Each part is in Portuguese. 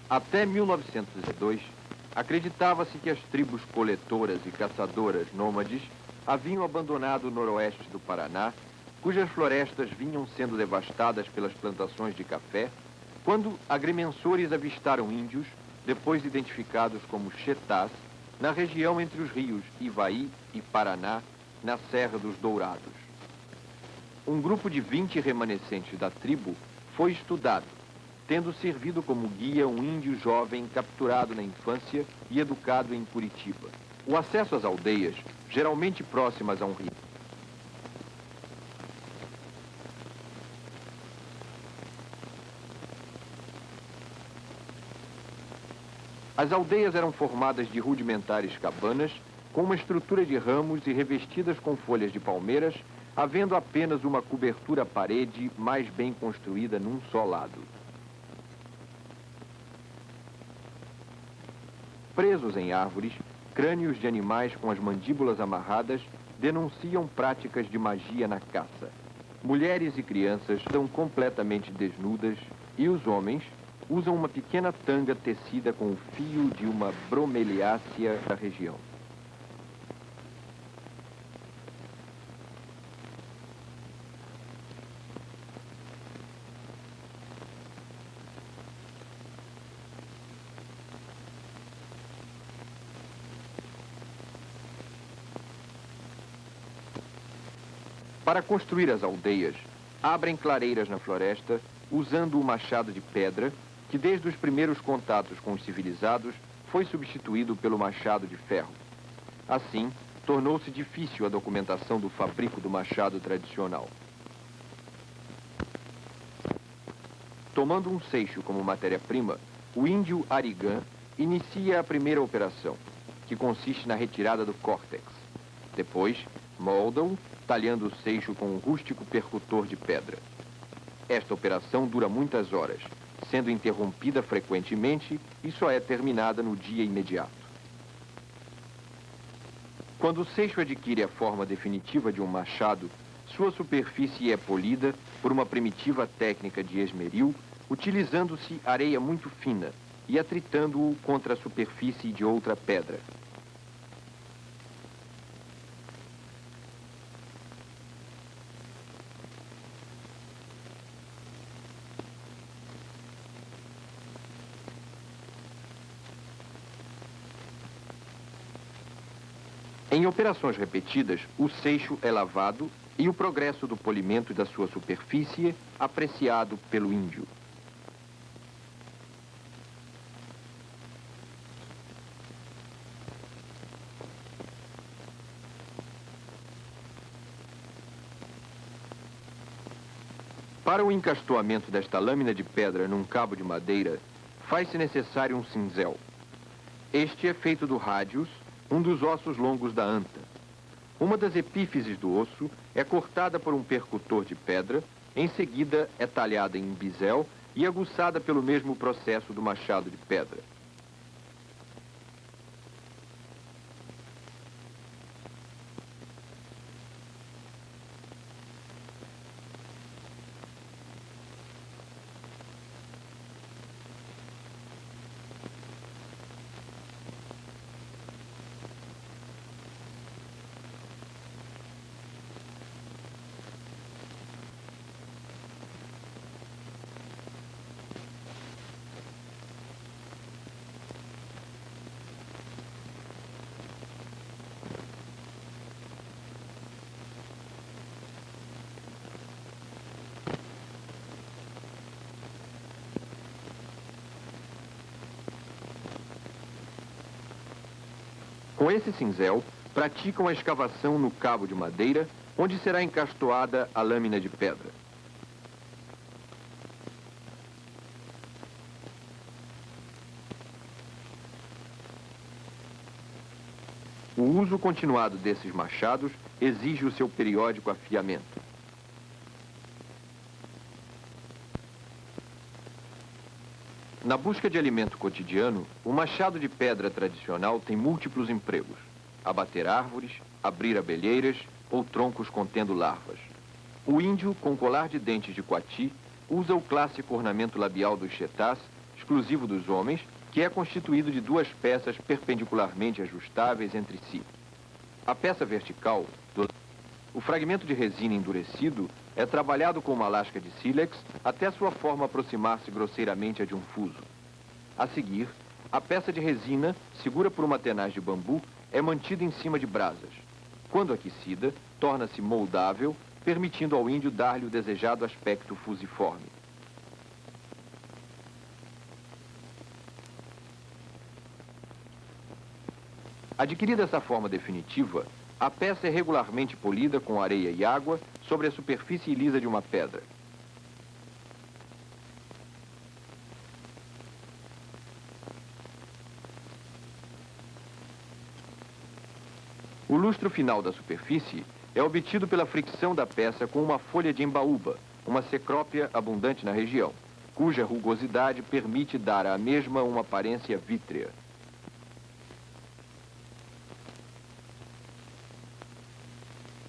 Até 1902, acreditava-se que as tribos coletoras e caçadoras nômades haviam abandonado o noroeste do Paraná, cujas florestas vinham sendo devastadas pelas plantações de café, quando agrimensores avistaram índios, depois identificados como Chetás, na região entre os rios Ivaí e Paraná, na Serra dos Dourados. Um grupo de 20 remanescentes da tribo foi estudado, tendo servido como guia um índio jovem capturado na infância e educado em Curitiba. O acesso às aldeias, geralmente próximas a um rio, as aldeias eram formadas de rudimentares cabanas, com uma estrutura de ramos e revestidas com folhas de palmeiras, havendo apenas uma cobertura à parede mais bem construída num só lado. Presos em árvores, crânios de animais com as mandíbulas amarradas denunciam práticas de magia na caça. Mulheres e crianças estão completamente desnudas e os homens usam uma pequena tanga tecida com o fio de uma bromeliácea da região. Para construir as aldeias, abrem clareiras na floresta usando o machado de pedra, que desde os primeiros contatos com os civilizados foi substituído pelo machado de ferro. Assim, tornou-se difícil a documentação do fabrico do machado tradicional. Tomando um seixo como matéria-prima, o índio Arigã inicia a primeira operação, que consiste na retirada do córtex. Depois, molda-o, talhando o seixo com um rústico percutor de pedra. Esta operação dura muitas horas, sendo interrompida frequentemente e só é terminada no dia imediato. Quando o seixo adquire a forma definitiva de um machado, sua superfície é polida por uma primitiva técnica de esmeril, utilizando-se areia muito fina e atritando-o contra a superfície de outra pedra. Em operações repetidas, o seixo é lavado e o progresso do polimento da sua superfície apreciado pelo índio. Para o encastoamento desta lâmina de pedra num cabo de madeira, faz-se necessário um cinzel. Este é feito do rádius, um dos ossos longos da anta. Uma das epífises do osso é cortada por um percutor de pedra, em seguida é talhada em bisel e aguçada pelo mesmo processo do machado de pedra. Com esse cinzel, praticam a escavação no cabo de madeira, onde será encastoada a lâmina de pedra. O uso continuado desses machados exige o seu periódico afiamento. Na busca de alimento cotidiano, o machado de pedra tradicional tem múltiplos empregos: abater árvores, abrir abelheiras ou troncos contendo larvas. O índio, com colar de dentes de coati, usa o clássico ornamento labial dos chetás, exclusivo dos homens, que é constituído de duas peças perpendicularmente ajustáveis entre si. A peça vertical, o fragmento de resina endurecido, é trabalhado com uma lasca de sílex até sua forma aproximar-se grosseiramente a de um fuso. A seguir, a peça de resina, segura por uma tenaz de bambu, é mantida em cima de brasas. Quando aquecida, torna-se moldável, permitindo ao índio dar-lhe o desejado aspecto fusiforme. Adquirida essa forma definitiva, a peça é regularmente polida com areia e água sobre a superfície lisa de uma pedra. O lustro final da superfície é obtido pela fricção da peça com uma folha de embaúba, uma cecrópia abundante na região, cuja rugosidade permite dar à mesma uma aparência vítrea.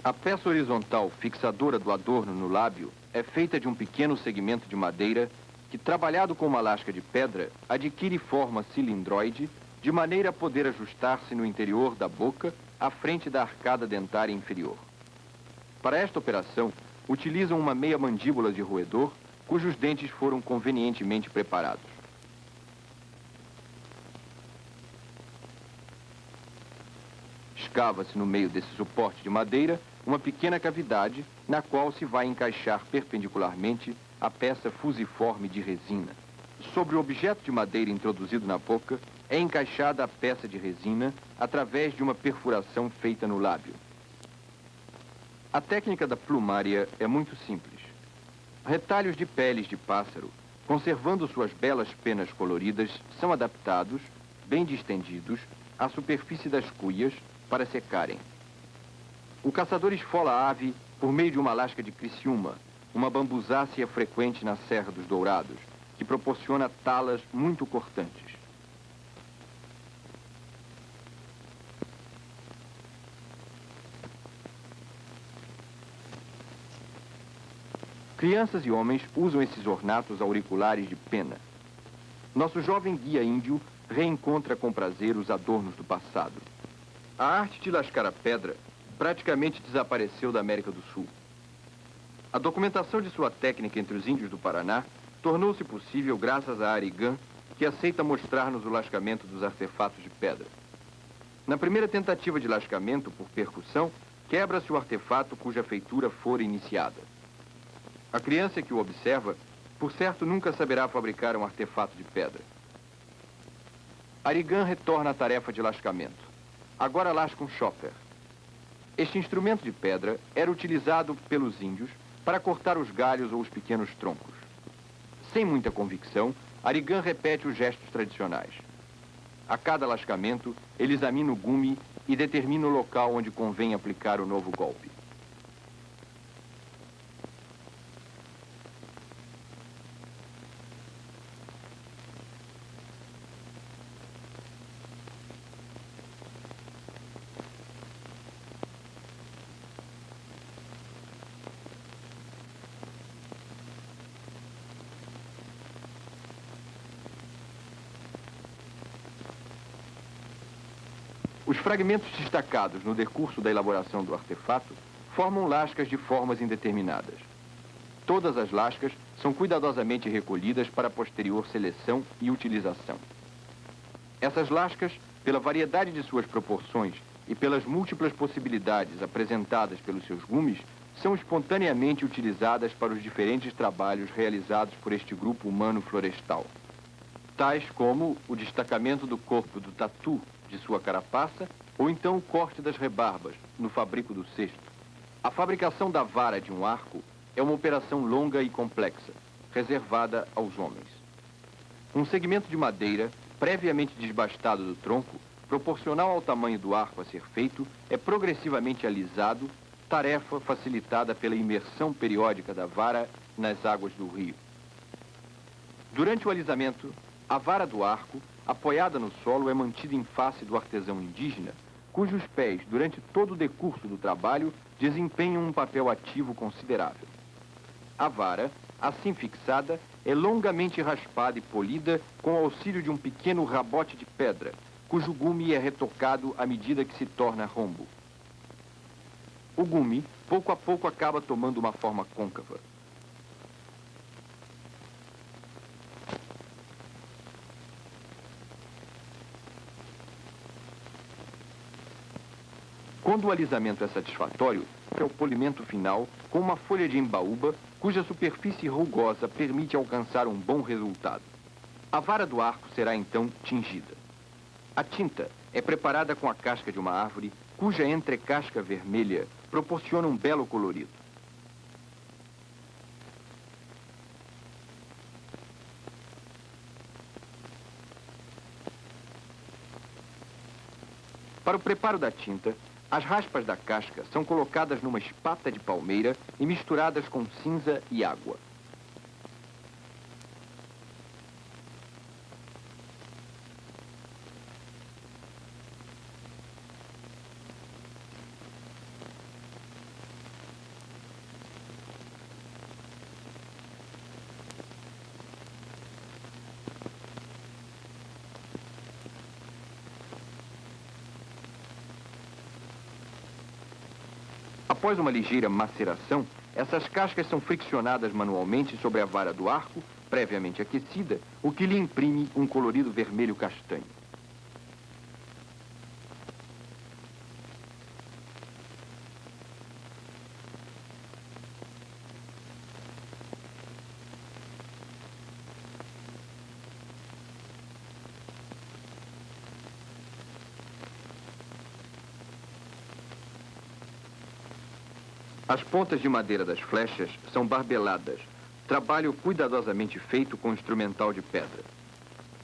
A peça horizontal fixadora do adorno no lábio é feita de um pequeno segmento de madeira que, trabalhado com uma lasca de pedra, adquire forma cilindroide, de maneira a poder ajustar-se no interior da boca, à frente da arcada dentária inferior. Para esta operação, utilizam uma meia mandíbula de roedor, cujos dentes foram convenientemente preparados. Escava-se no meio desse suporte de madeira uma pequena cavidade, na qual se vai encaixar perpendicularmente a peça fusiforme de resina. Sobre o objeto de madeira introduzido na boca, é encaixada a peça de resina através de uma perfuração feita no lábio. A técnica da plumária é muito simples. Retalhos de peles de pássaro, conservando suas belas penas coloridas, são adaptados, bem distendidos, à superfície das cuias para secarem. O caçador esfola a ave por meio de uma lasca de criciúma, uma bambusácea frequente na Serra dos Dourados, que proporciona talas muito cortantes. Crianças e homens usam esses ornatos auriculares de pena. Nosso jovem guia índio reencontra com prazer os adornos do passado. A arte de lascar a pedra praticamente desapareceu da América do Sul. A documentação de sua técnica entre os índios do Paraná tornou-se possível graças a Arigan, que aceita mostrar-nos o lascamento dos artefatos de pedra. Na primeira tentativa de lascamento por percussão, quebra-se o artefato cuja feitura for iniciada. A criança que o observa, por certo, nunca saberá fabricar um artefato de pedra. Arigan retorna à tarefa de lascamento. Agora lasca um chopper. Este instrumento de pedra era utilizado pelos índios para cortar os galhos ou os pequenos troncos. Sem muita convicção, Arigan repete os gestos tradicionais. A cada lascamento, ele examina o gume e determina o local onde convém aplicar o novo golpe. Os fragmentos destacados no decurso da elaboração do artefato formam lascas de formas indeterminadas. Todas as lascas são cuidadosamente recolhidas para posterior seleção e utilização. Essas lascas, pela variedade de suas proporções e pelas múltiplas possibilidades apresentadas pelos seus gumes, são espontaneamente utilizadas para os diferentes trabalhos realizados por este grupo humano florestal, tais como o destacamento do corpo do tatu de sua carapaça, ou então o corte das rebarbas, no fabrico do cesto. A fabricação da vara de um arco é uma operação longa e complexa, reservada aos homens. Um segmento de madeira, previamente desbastado do tronco, proporcional ao tamanho do arco a ser feito, é progressivamente alisado, tarefa facilitada pela imersão periódica da vara nas águas do rio. Durante o alisamento, a vara do arco, apoiada no solo, é mantida em face do artesão indígena, cujos pés, durante todo o decurso do trabalho, desempenham um papel ativo considerável. A vara, assim fixada, é longamente raspada e polida com o auxílio de um pequeno rabote de pedra, cujo gume é retocado à medida que se torna rombo. O gume, pouco a pouco, acaba tomando uma forma côncava. Quando o alisamento é satisfatório, é o polimento final com uma folha de embaúba, cuja superfície rugosa permite alcançar um bom resultado. A vara do arco será então tingida. A tinta é preparada com a casca de uma árvore, cuja entrecasca vermelha proporciona um belo colorido. Para o preparo da tinta, as raspas da casca são colocadas numa espata de palmeira e misturadas com cinza e água. Após uma ligeira maceração, essas cascas são friccionadas manualmente sobre a vara do arco, previamente aquecida, o que lhe imprime um colorido vermelho castanho. As pontas de madeira das flechas são barbeladas, trabalho cuidadosamente feito com instrumental de pedra.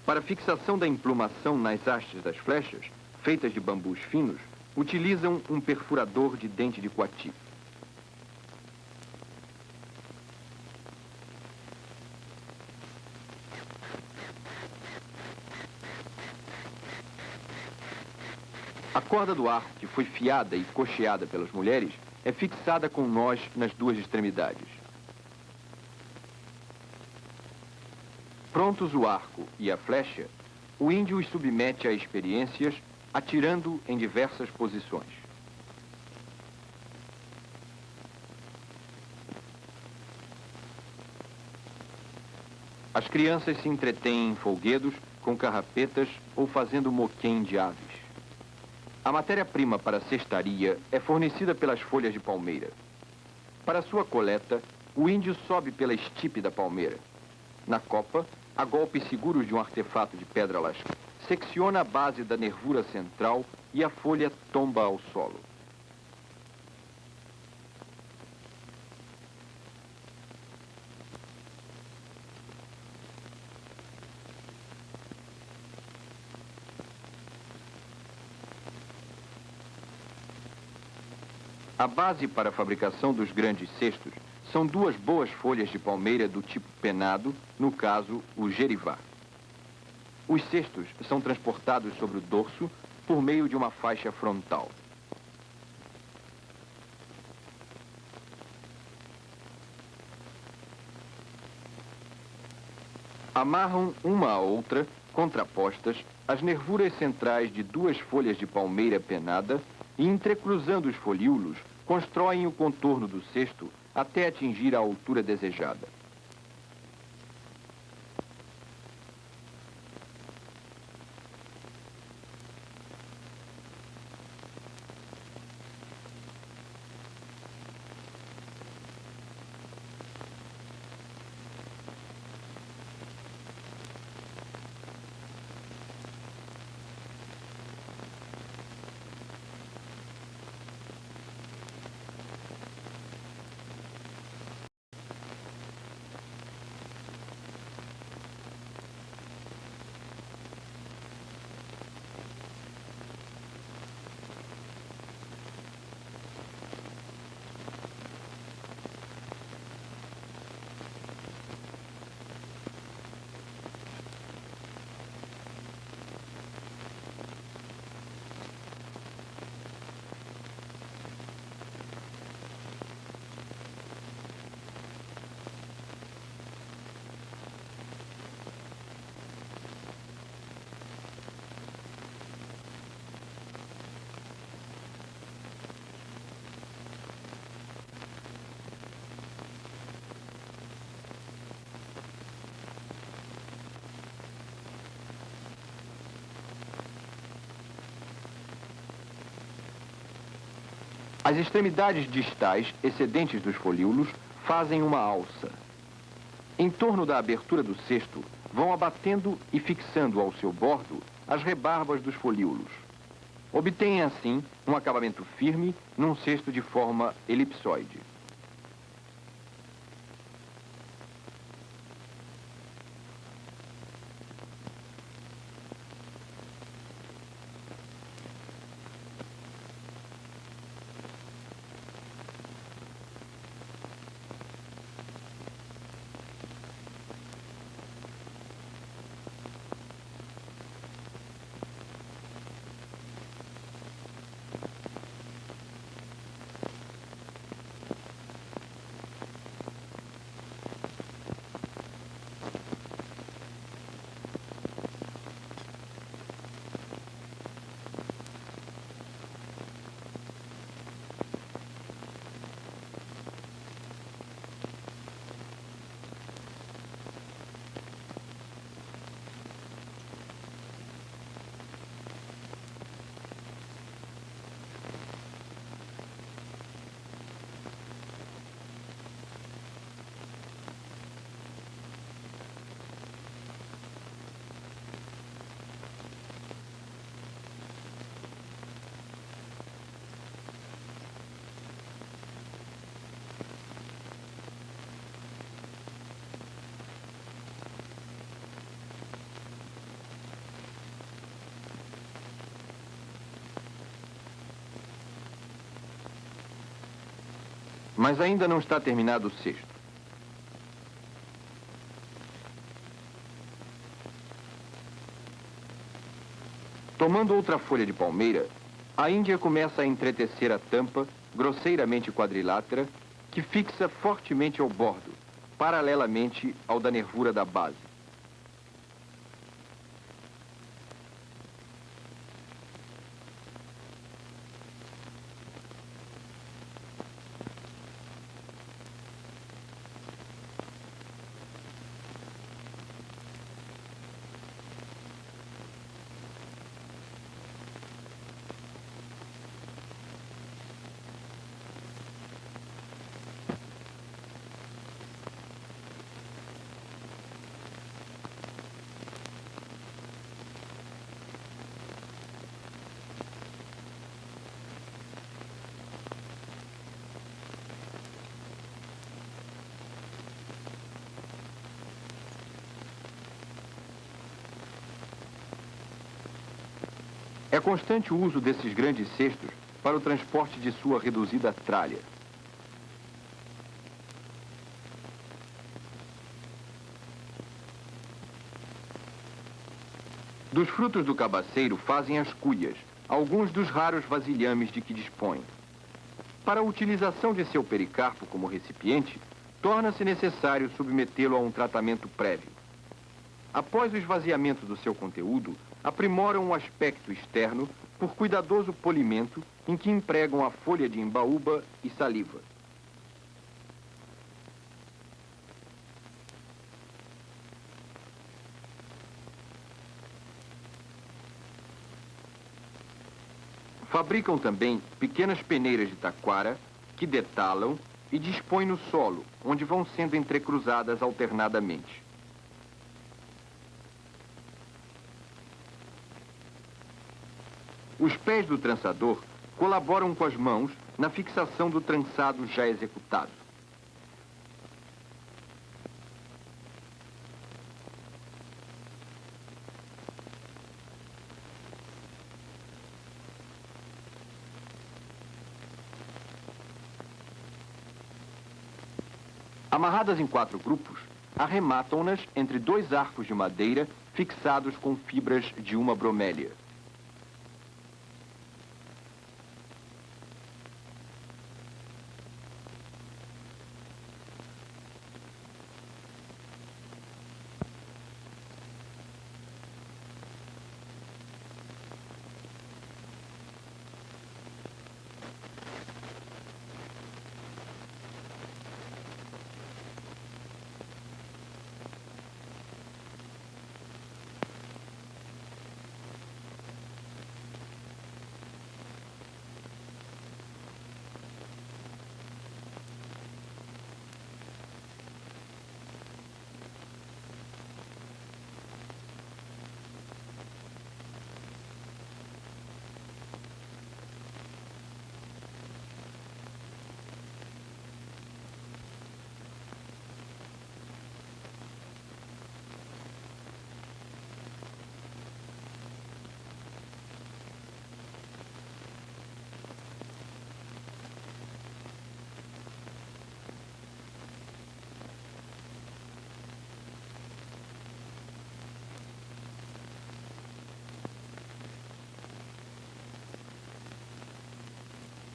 Para fixação da emplumação nas hastes das flechas, feitas de bambus finos, utilizam um perfurador de dente de coati. A corda do arco, que foi fiada e cocheada pelas mulheres, é fixada com nós nas duas extremidades. Prontos o arco e a flecha, o índio os submete a experiências, atirando em diversas posições. As crianças se entretêm em folguedos, com carrapetas ou fazendo moquém de aves. A matéria-prima para a cestaria é fornecida pelas folhas de palmeira. Para sua coleta, o índio sobe pela estipe da palmeira. Na copa, a golpes seguros de um artefato de pedra lascada, secciona a base da nervura central e a folha tomba ao solo. A base para a fabricação dos grandes cestos são duas boas folhas de palmeira do tipo penado, no caso, o gerivá. Os cestos são transportados sobre o dorso por meio de uma faixa frontal. Amarram uma à outra, contrapostas, as nervuras centrais de duas folhas de palmeira penada e, entrecruzando os folíolos, constroem o contorno do cesto até atingir a altura desejada. As extremidades distais, excedentes dos folíolos, fazem uma alça. Em torno da abertura do cesto, vão abatendo e fixando ao seu bordo as rebarbas dos folíolos. Obtêm, assim, um acabamento firme num cesto de forma elipsoide. Mas ainda não está terminado o cesto. Tomando outra folha de palmeira, a Índia começa a entretecer a tampa, grosseiramente quadrilátera, que fixa fortemente ao bordo, paralelamente ao da nervura da base. É constante o uso desses grandes cestos para o transporte de sua reduzida tralha. Dos frutos do cabaceiro fazem as cuias, alguns dos raros vasilhames de que dispõem. Para a utilização de seu pericarpo como recipiente, torna-se necessário submetê-lo a um tratamento prévio. Após o esvaziamento do seu conteúdo, aprimoram o aspecto externo por cuidadoso polimento em que empregam a folha de embaúba e saliva. Fabricam também pequenas peneiras de taquara que detalam e dispõem no solo, onde vão sendo entrecruzadas alternadamente. Os pés do trançador colaboram com as mãos na fixação do trançado já executado. Amarradas em 4 grupos, arrematam-nas entre 2 arcos de madeira fixados com fibras de uma bromélia.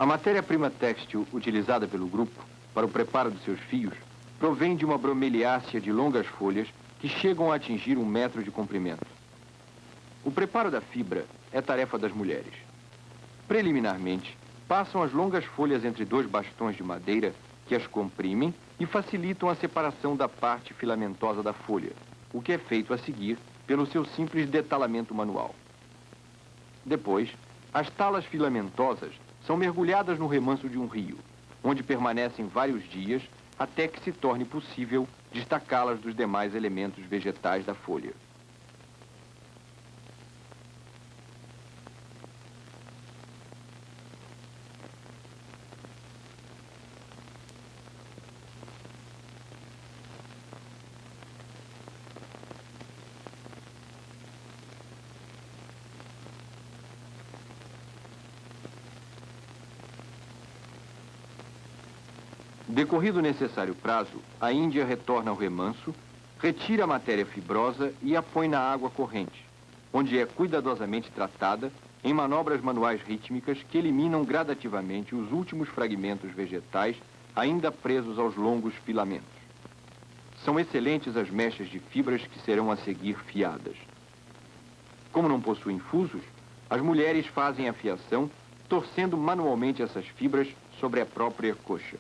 A matéria-prima têxtil utilizada pelo grupo para o preparo dos seus fios provém de uma bromeliácea de longas folhas que chegam a atingir 1 metro de comprimento. O preparo da fibra é tarefa das mulheres. Preliminarmente, passam as longas folhas entre 2 bastões de madeira que as comprimem e facilitam a separação da parte filamentosa da folha, o que é feito a seguir pelo seu simples detalamento manual. Depois, as talas filamentosas são mergulhadas no remanso de um rio, onde permanecem vários dias até que se torne possível destacá-las dos demais elementos vegetais da folha. Decorrido o necessário prazo, a Índia retorna ao remanso, retira a matéria fibrosa e a põe na água corrente, onde é cuidadosamente tratada em manobras manuais rítmicas que eliminam gradativamente os últimos fragmentos vegetais ainda presos aos longos filamentos. São excelentes as mechas de fibras que serão a seguir fiadas. Como não possuem fusos, as mulheres fazem a fiação torcendo manualmente essas fibras sobre a própria coxa.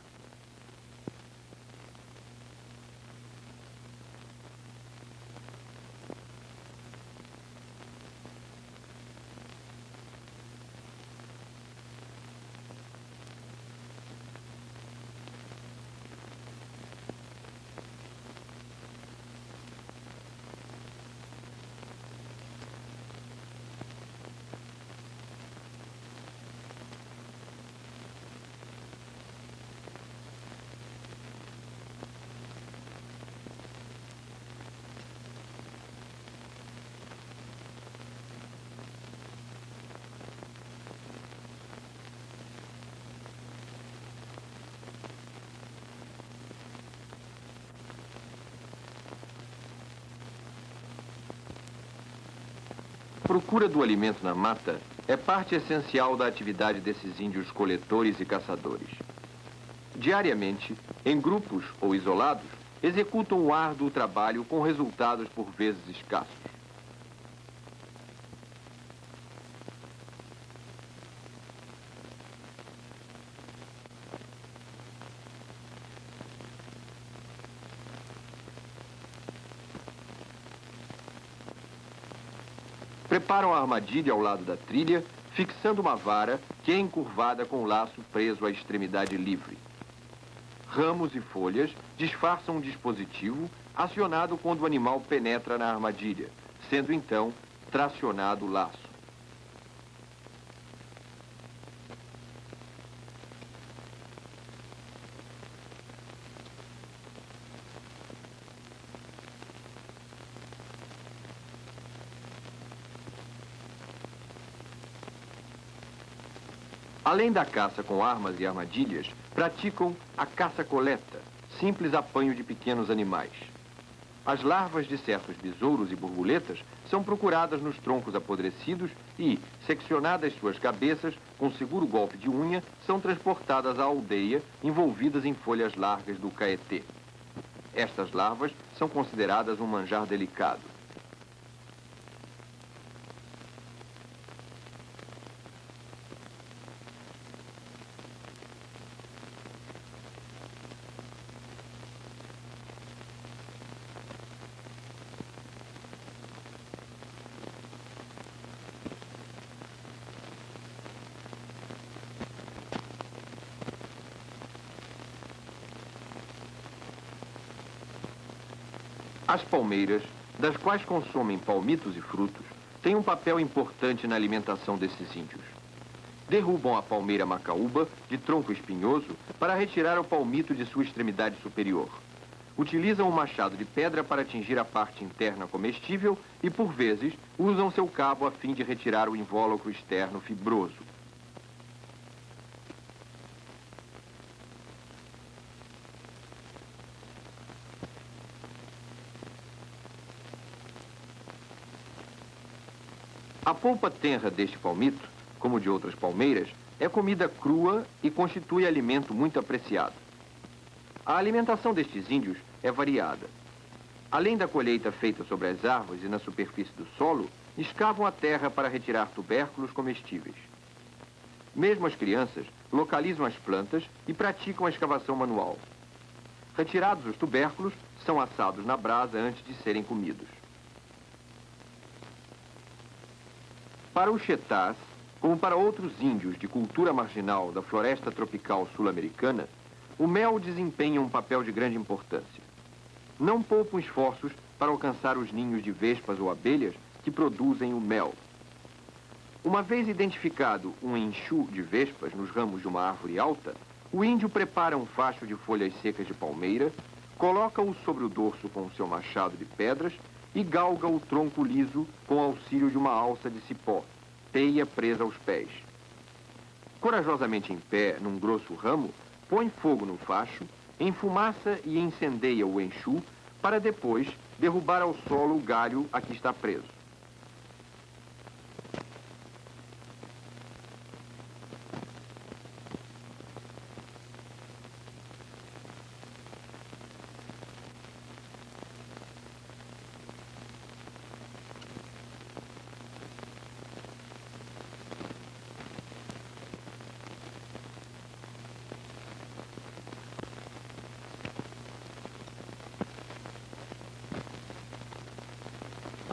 A procura do alimento na mata é parte essencial da atividade desses índios coletores e caçadores. Diariamente, em grupos ou isolados, executam o árduo trabalho com resultados por vezes escassos. Preparam a armadilha ao lado da trilha, fixando uma vara que é encurvada com o laço preso à extremidade livre. Ramos e folhas disfarçam um dispositivo acionado quando o animal penetra na armadilha, sendo então tracionado o laço. Além da caça com armas e armadilhas, praticam a caça-coleta, simples apanho de pequenos animais. As larvas de certos besouros e borboletas são procuradas nos troncos apodrecidos e, seccionadas suas cabeças, com seguro golpe de unha, são transportadas à aldeia, envolvidas em folhas largas do caetê. Estas larvas são consideradas um manjar delicado. As palmeiras, das quais consomem palmitos e frutos, têm um papel importante na alimentação desses índios. Derrubam a palmeira macaúba, de tronco espinhoso, para retirar o palmito de sua extremidade superior. Utilizam o machado de pedra para atingir a parte interna comestível e, por vezes, usam seu cabo a fim de retirar o invólucro externo fibroso. A polpa tenra deste palmito, como de outras palmeiras, é comida crua e constitui alimento muito apreciado. A alimentação destes índios é variada. Além da colheita feita sobre as árvores e na superfície do solo, escavam a terra para retirar tubérculos comestíveis. Mesmo as crianças localizam as plantas e praticam a escavação manual. Retirados os tubérculos, são assados na brasa antes de serem comidos. Para os chetás, como para outros índios de cultura marginal da floresta tropical sul-americana, o mel desempenha um papel de grande importância. Não poupam esforços para alcançar os ninhos de vespas ou abelhas que produzem o mel. Uma vez identificado um enxu de vespas nos ramos de uma árvore alta, o índio prepara um facho de folhas secas de palmeira, coloca-o sobre o dorso com o seu machado de pedras e galga o tronco liso com auxílio de uma alça de cipó, teia presa aos pés. Corajosamente em pé, num grosso ramo, põe fogo no facho, enfumaça e incendeia o enxu para depois derrubar ao solo o galho a que está preso.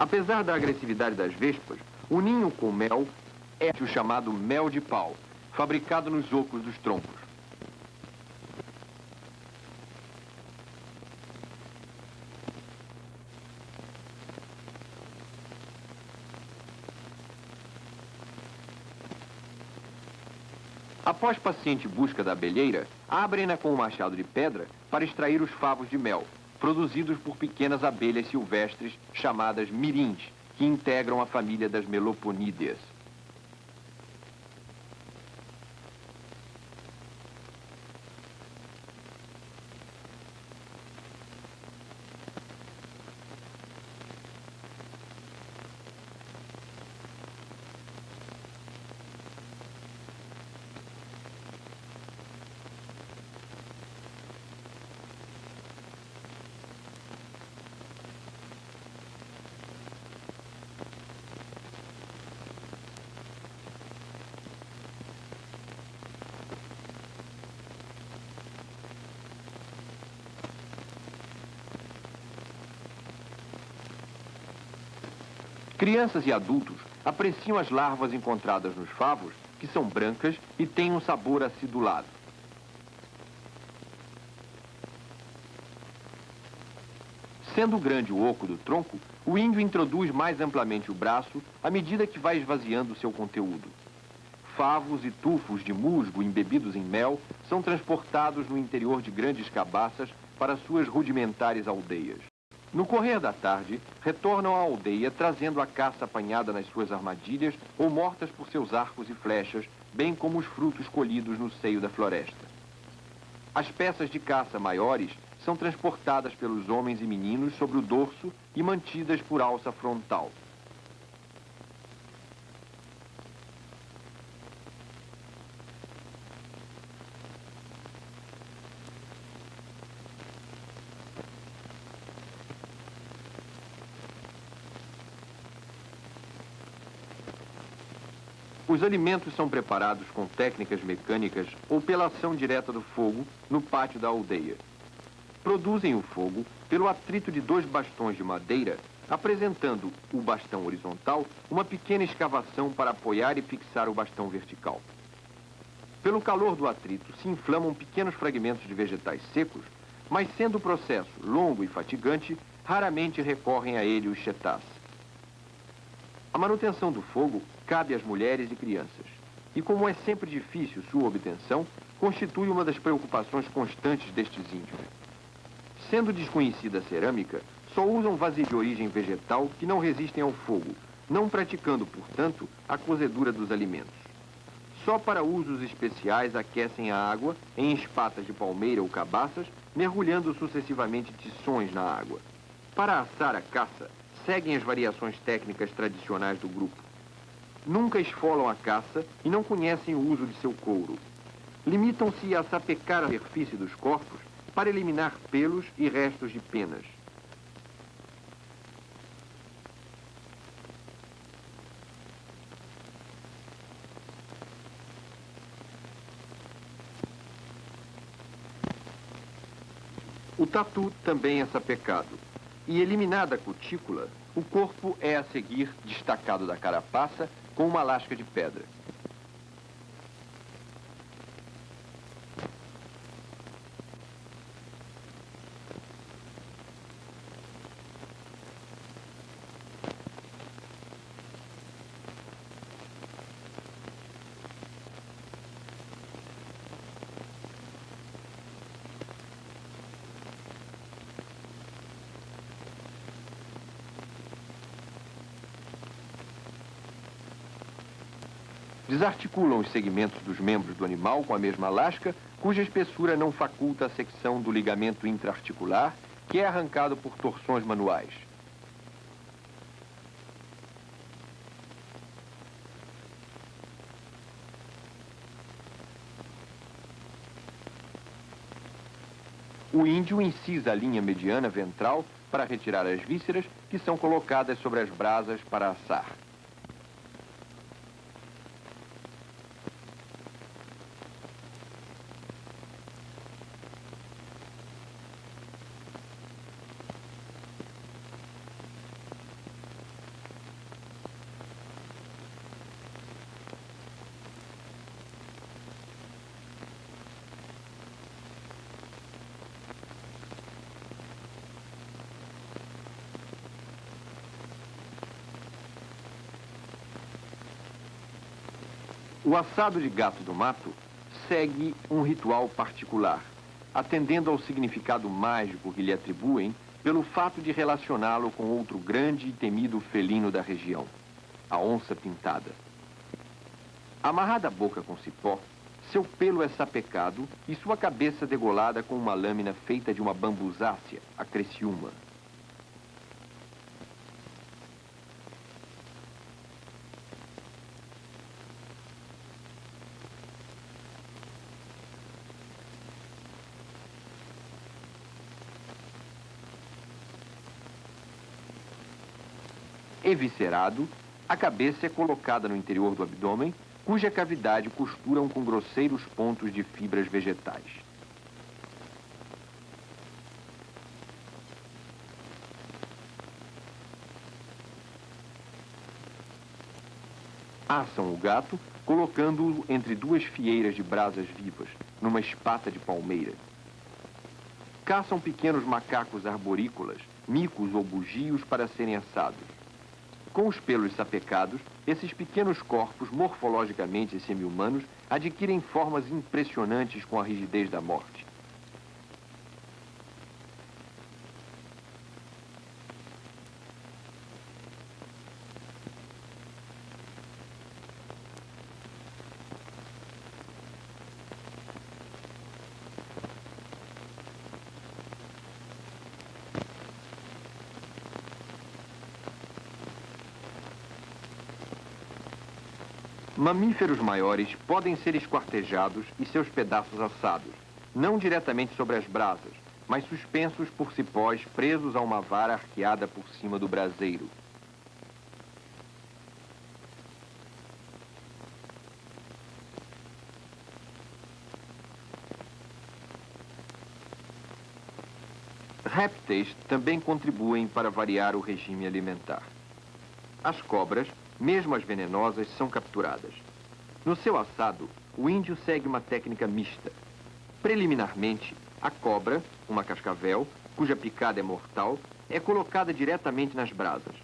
Apesar da agressividade das vespas, o ninho com mel é o chamado mel de pau, fabricado nos ocos dos troncos. Após paciente busca da abelheira, abrem-na com um machado de pedra para extrair os favos de mel, produzidos por pequenas abelhas silvestres chamadas mirins, que integram a família das meloponídeas. Crianças e adultos apreciam as larvas encontradas nos favos, que são brancas e têm um sabor acidulado. Sendo grande o oco do tronco, o índio introduz mais amplamente o braço à medida que vai esvaziando seu conteúdo. Favos e tufos de musgo embebidos em mel são transportados no interior de grandes cabaças para suas rudimentares aldeias. No correr da tarde, retornam à aldeia trazendo a caça apanhada nas suas armadilhas ou mortas por seus arcos e flechas, bem como os frutos colhidos no seio da floresta. As peças de caça maiores são transportadas pelos homens e meninos sobre o dorso e mantidas por alça frontal. Os alimentos são preparados com técnicas mecânicas ou pela ação direta do fogo no pátio da aldeia. Produzem o fogo pelo atrito de 2 bastões de madeira, apresentando o bastão horizontal uma pequena escavação para apoiar e fixar o bastão vertical. Pelo calor do atrito se inflamam pequenos fragmentos de vegetais secos, mas sendo o processo longo e fatigante, raramente recorrem a ele os chetás. A manutenção do fogo cabe às mulheres e crianças. E como é sempre difícil sua obtenção, constitui uma das preocupações constantes destes índios. Sendo desconhecida a cerâmica, só usam vasilhas de origem vegetal que não resistem ao fogo, não praticando, portanto, a cozedura dos alimentos. Só para usos especiais aquecem a água em espatas de palmeira ou cabaças, mergulhando sucessivamente tições na água. Para assar a caça, seguem as variações técnicas tradicionais do grupo. nunca esfolam a caça e não conhecem o uso de seu couro. Limitam-se a sapecar a superfície dos corpos para eliminar pelos e restos de penas. O tatu também é sapecado. E eliminada a cutícula, o corpo é a seguir destacado da carapaça com uma lasca de pedra. Desarticulam os segmentos dos membros do animal com a mesma lasca, cuja espessura não faculta a secção do ligamento intraarticular, que é arrancado por torções manuais. O índio incisa a linha mediana ventral para retirar as vísceras, que são colocadas sobre as brasas para assar. O assado de gato do mato segue um ritual particular, atendendo ao significado mágico que lhe atribuem pelo fato de relacioná-lo com outro grande e temido felino da região, a onça pintada. Amarrada à boca com cipó, seu pelo é sapecado e sua cabeça degolada com uma lâmina feita de uma bambusácea, a criciúma. Eviscerado, a cabeça é colocada no interior do abdômen, cuja cavidade costuram com grosseiros pontos de fibras vegetais. Assam o gato, colocando-o entre duas fieiras de brasas vivas, numa espata de palmeira. Caçam pequenos macacos arborícolas, micos ou bugios para serem assados. Com os pelos sapecados, esses pequenos corpos morfologicamente semi-humanos adquirem formas impressionantes com a rigidez da morte. Mamíferos maiores podem ser esquartejados e seus pedaços assados, não diretamente sobre as brasas, mas suspensos por cipós presos a uma vara arqueada por cima do braseiro. Répteis também contribuem para variar o regime alimentar. As cobras, mesmo as venenosas, são capturadas. No seu assado, o índio segue uma técnica mista. Preliminarmente, a cobra, uma cascavel, cuja picada é mortal, é colocada diretamente nas brasas.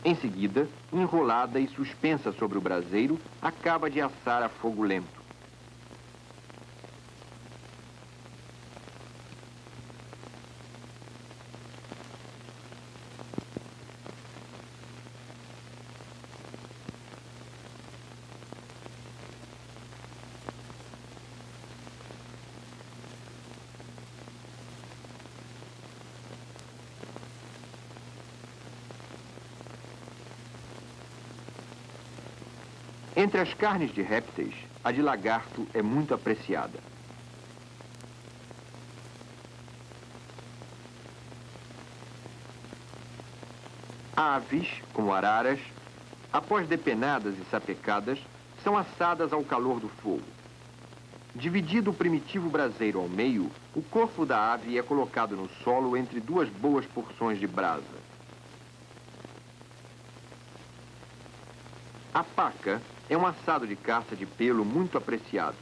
Em seguida, enrolada e suspensa sobre o braseiro, acaba de assar a fogo lento. Entre as carnes de répteis, a de lagarto é muito apreciada. Aves, como araras, após depenadas e sapecadas, são assadas ao calor do fogo. Dividido o primitivo braseiro ao meio, o corpo da ave é colocado no solo entre duas boas porções de brasa. A paca é um assado de caça de pelo muito apreciado.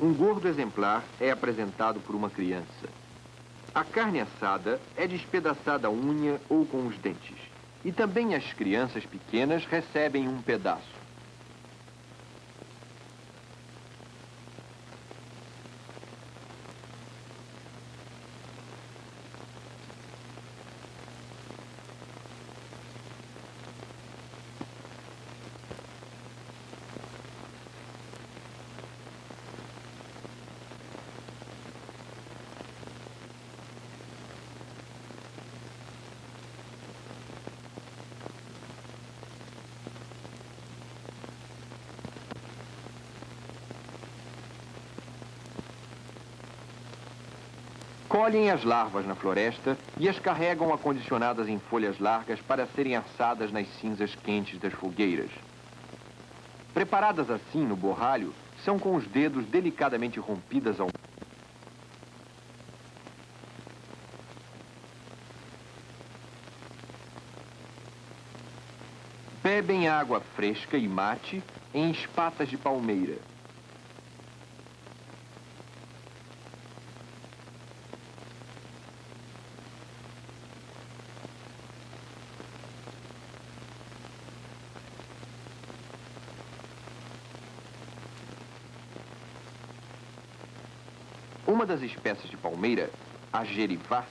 Um gordo exemplar é apresentado por uma criança. A carne assada é despedaçada à unha ou com os dentes. E também as crianças pequenas recebem um pedaço. Colhem as larvas na floresta e as carregam acondicionadas em folhas largas para serem assadas nas cinzas quentes das fogueiras. Preparadas assim no borralho, são com os dedos delicadamente rompidas ao... Bebem água fresca e mate em espatas de palmeira. Uma das espécies de palmeira, a gerivá,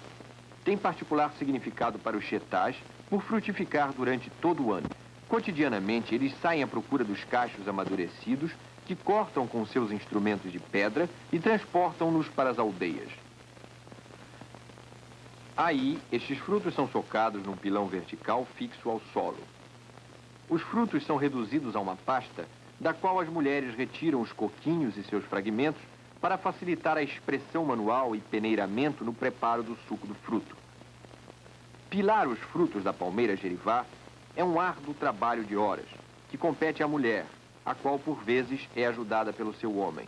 tem particular significado para os chetás por frutificar durante todo o ano. Cotidianamente, eles saem à procura dos cachos amadurecidos, que cortam com seus instrumentos de pedra e transportam-nos para as aldeias. Aí, estes frutos são socados num pilão vertical fixo ao solo. Os frutos são reduzidos a uma pasta, da qual as mulheres retiram os coquinhos e seus fragmentos para facilitar a expressão manual e peneiramento no preparo do suco do fruto. Pilar os frutos da palmeira gerivá é um árduo trabalho de horas, que compete à mulher, a qual por vezes é ajudada pelo seu homem.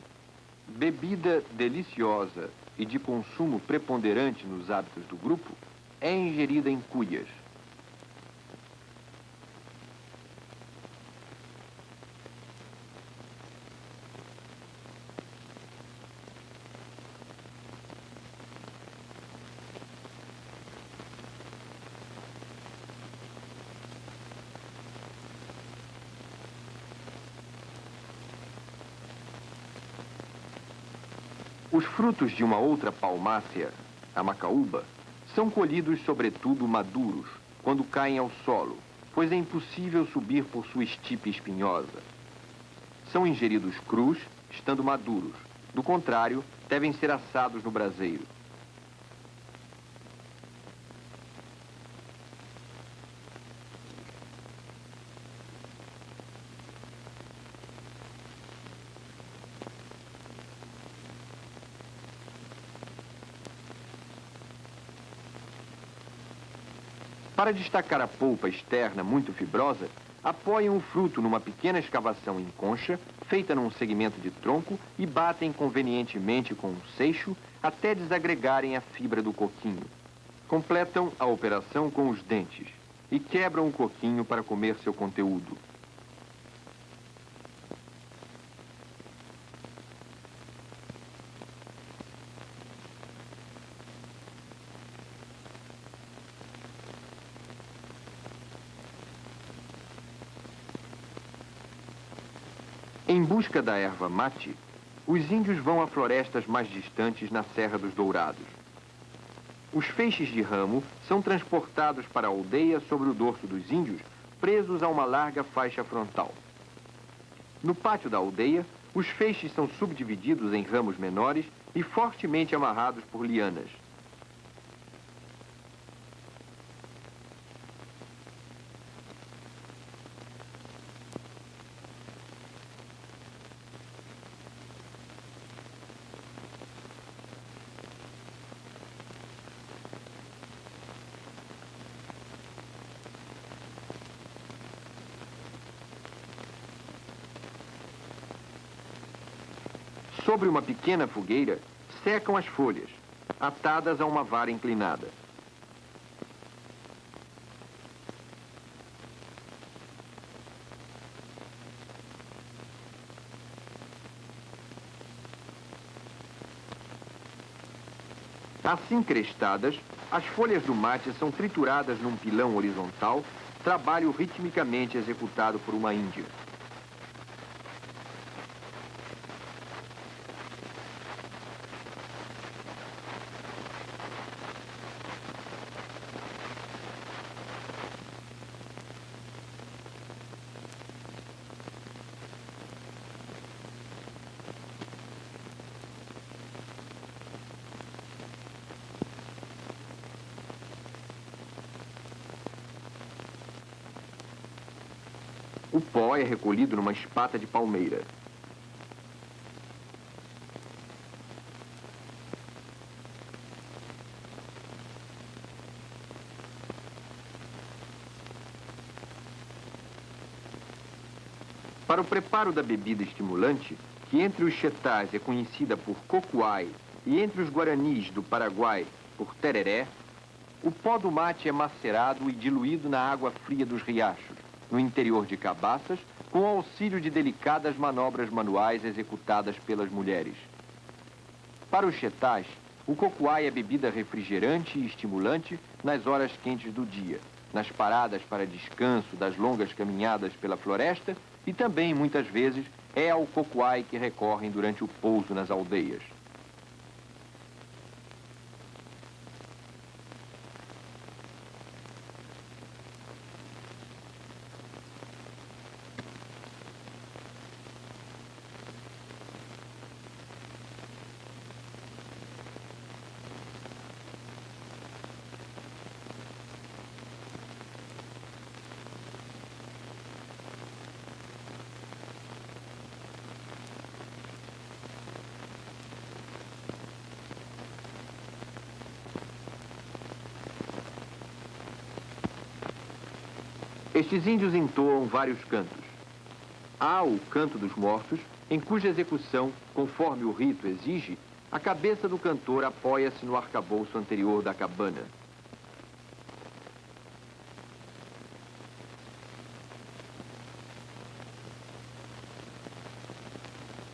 Bebida deliciosa e de consumo preponderante nos hábitos do grupo, é ingerida em cuias. Os frutos de uma outra palmácea, a macaúba, são colhidos sobretudo maduros, quando caem ao solo, pois é impossível subir por sua estipe espinhosa. São ingeridos crus, estando maduros. Do contrário, devem ser assados no braseiro. Para destacar a polpa externa muito fibrosa, apoiam o fruto numa pequena escavação em concha, feita num segmento de tronco, e batem convenientemente com um seixo até desagregarem a fibra do coquinho. Completam a operação com os dentes e quebram o coquinho para comer seu conteúdo. Em busca da erva mate, os índios vão a florestas mais distantes na Serra dos Dourados. Os feixes de ramo são transportados para a aldeia sobre o dorso dos índios, presos a uma larga faixa frontal. No pátio da aldeia, os feixes são subdivididos em ramos menores e fortemente amarrados por lianas. Sobre uma pequena fogueira, secam as folhas, atadas a uma vara inclinada. Assim crestadas, as folhas do mate são trituradas num pilão horizontal, trabalho ritmicamente executado por uma índia. O pó é recolhido numa espata de palmeira. Para o preparo da bebida estimulante, que entre os chetás é conhecida por cocuai e entre os guaranis do Paraguai por tereré, o pó do mate é macerado e diluído na água fria dos riachos, no interior de cabaças, com auxílio de delicadas manobras manuais executadas pelas mulheres. Para os chetás, o cocuai é bebida refrigerante e estimulante nas horas quentes do dia, nas paradas para descanso das longas caminhadas pela floresta e também, muitas vezes, é ao cocuai que recorrem durante o pouso nas aldeias. Estes índios entoam vários cantos. Há o canto dos mortos, em cuja execução, conforme o rito exige, a cabeça do cantor apoia-se no arcabouço anterior da cabana.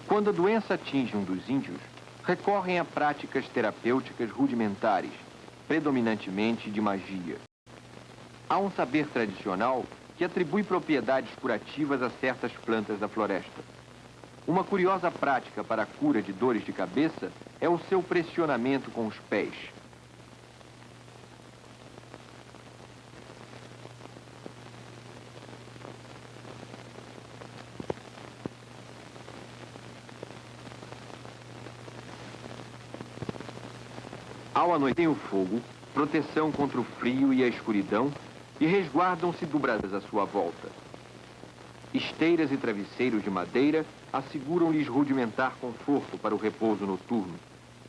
Quando a doença atinge um dos índios, recorrem a práticas terapêuticas rudimentares, predominantemente de magia. Há um saber tradicional que atribui propriedades curativas a certas plantas da floresta. Uma curiosa prática para a cura de dores de cabeça é o seu pressionamento com os pés. Ao anoitecer o fogo, proteção contra o frio e a escuridão, e resguardam-se do brasas à sua volta. Esteiras e travesseiros de madeira asseguram-lhes rudimentar conforto para o repouso noturno,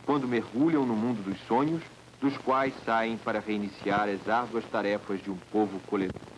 quando mergulham no mundo dos sonhos, dos quais saem para reiniciar as árduas tarefas de um povo coletor.